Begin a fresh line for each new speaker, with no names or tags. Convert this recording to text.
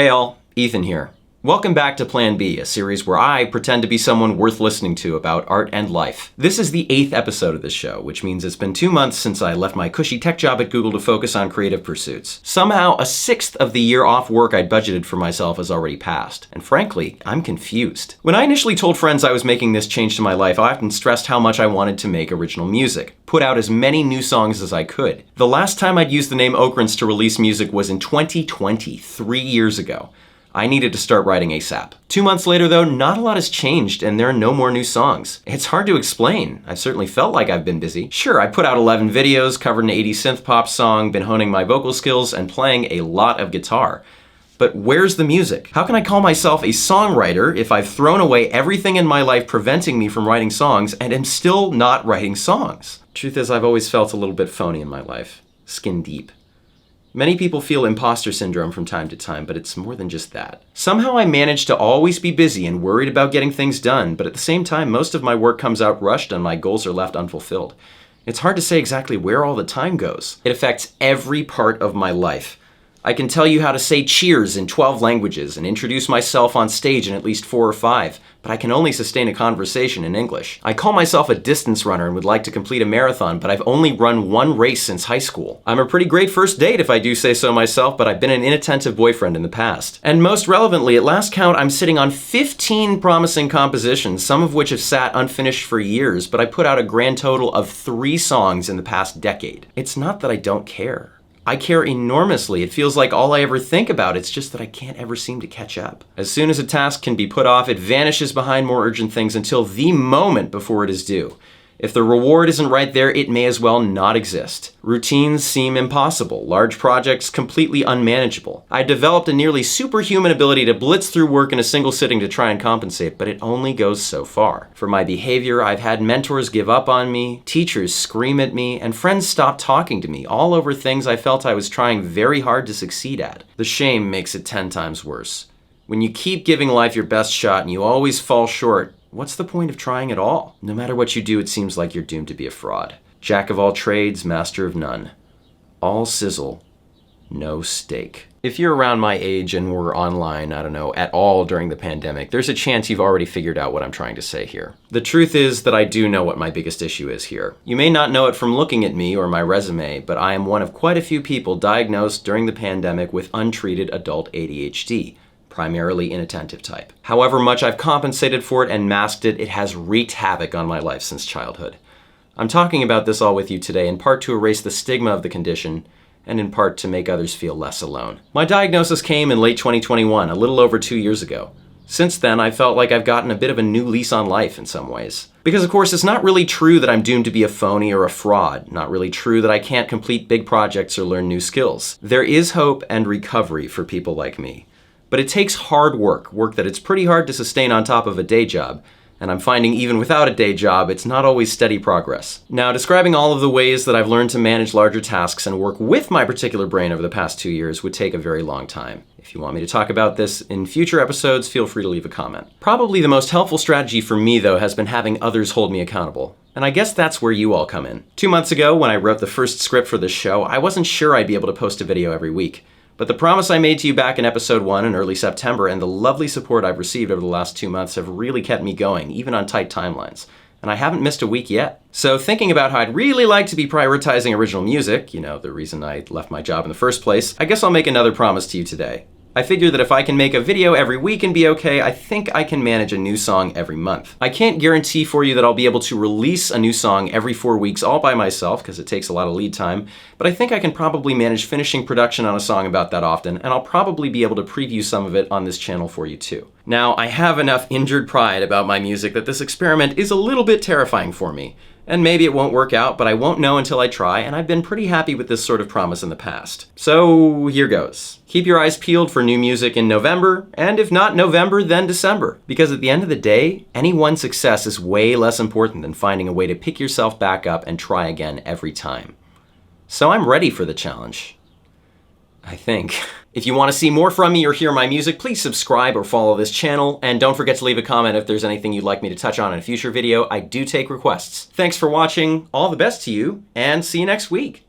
Hey all, Ethan here. Welcome back to Plan B, a series where I pretend to be someone worth listening to about art and life. This is the 8th episode of this show, which means it's been 2 months since I left my cushy tech job at Google to focus on creative pursuits. Somehow, a sixth of the year off work I'd budgeted for myself has already passed, and frankly, I'm confused. When I initially told friends I was making this change to my life, I often stressed how much I wanted to make original music, put out as many new songs as I could. The last time I'd used the name Okrins to release music was in 2020, 3 years ago. I needed to start writing ASAP. 2 months later though, not a lot has changed and there are no more new songs. It's hard to explain. I've certainly felt like I've been busy. Sure, I put out 11 videos, covered an 80s synth pop song, been honing my vocal skills, and playing a lot of guitar. But where's the music? How can I call myself a songwriter if I've thrown away everything in my life preventing me from writing songs and am still not writing songs? Truth is, I've always felt a little bit phony in my life. Skin deep. Many people feel imposter syndrome from time to time, but it's more than just that. Somehow I manage to always be busy and worried about getting things done, but at the same time, most of my work comes out rushed and my goals are left unfulfilled. It's hard to say exactly where all the time goes. It affects every part of my life. I can tell you how to say cheers in 12 languages and introduce myself on stage in at least 4 or 5, but I can only sustain a conversation in English. I call myself a distance runner and would like to complete a marathon, but I've only run 1 race since high school. I'm a pretty great first date if I do say so myself, but I've been an inattentive boyfriend in the past. And most relevantly, at last count, I'm sitting on 15 promising compositions, some of which have sat unfinished for years, but I put out a grand total of 3 songs in the past decade. It's not that I don't care. I care enormously. It feels like all I ever think about. It's just that I can't ever seem to catch up. As soon as a task can be put off, it vanishes behind more urgent things until the moment before it is due. If the reward isn't right there, it may as well not exist. Routines seem impossible, large projects completely unmanageable. I developed a nearly superhuman ability to blitz through work in a single sitting to try and compensate, but it only goes so far. For my behavior, I've had mentors give up on me, teachers scream at me, and friends stop talking to me, all over things I felt I was trying very hard to succeed at. The shame makes it 10 times worse. When you keep giving life your best shot and you always fall short, what's the point of trying at all? No matter what you do, it seems like you're doomed to be a fraud. Jack of all trades, master of none. All sizzle, no steak. If you're around my age and were online, I don't know, at all during the pandemic, there's a chance you've already figured out what I'm trying to say here. The truth is that I do know what my biggest issue is here. You may not know it from looking at me or my resume, but I am one of quite a few people diagnosed during the pandemic with untreated adult ADHD. Primarily inattentive type. However much I've compensated for it and masked it, it has wreaked havoc on my life since childhood. I'm talking about this all with you today, in part to erase the stigma of the condition, and in part to make others feel less alone. My diagnosis came in late 2021, a little over 2 years ago. Since then, I felt like I've gotten a bit of a new lease on life in some ways. Because of course, it's not really true that I'm doomed to be a phony or a fraud, not really true that I can't complete big projects or learn new skills. There is hope and recovery for people like me. But it takes hard work that it's pretty hard to sustain on top of a day job. And I'm finding even without a day job, it's not always steady progress. Now, describing all of the ways that I've learned to manage larger tasks and work with my particular brain over the past 2 years would take a very long time. If you want me to talk about this in future episodes, feel free to leave a comment. Probably the most helpful strategy for me, though, has been having others hold me accountable. And I guess that's where you all come in. 2 months ago, when I wrote the first script for this show, I wasn't sure I'd be able to post a video every week. But the promise I made to you back in episode 1 in early September and the lovely support I've received over the last 2 months have really kept me going, even on tight timelines. And I haven't missed a week yet. So thinking about how I'd really like to be prioritizing original music, you know, the reason I left my job in the first place, I guess I'll make another promise to you today. I figure that if I can make a video every week and be okay, I think I can manage a new song every month. I can't guarantee for you that I'll be able to release a new song every 4 weeks all by myself, because it takes a lot of lead time, but I think I can probably manage finishing production on a song about that often, and I'll probably be able to preview some of it on this channel for you too. Now, I have enough injured pride about my music that this experiment is a little bit terrifying for me. And maybe it won't work out, but I won't know until I try, and I've been pretty happy with this sort of promise in the past. So here goes. Keep your eyes peeled for new music in November, and if not November, then December. Because at the end of the day, any one success is way less important than finding a way to pick yourself back up and try again every time. So I'm ready for the challenge. I think. If you want to see more from me or hear my music, please subscribe or follow this channel, and don't forget to leave a comment if there's anything you'd like me to touch on in a future video. I do take requests. Thanks for watching, all the best to you, and see you next week.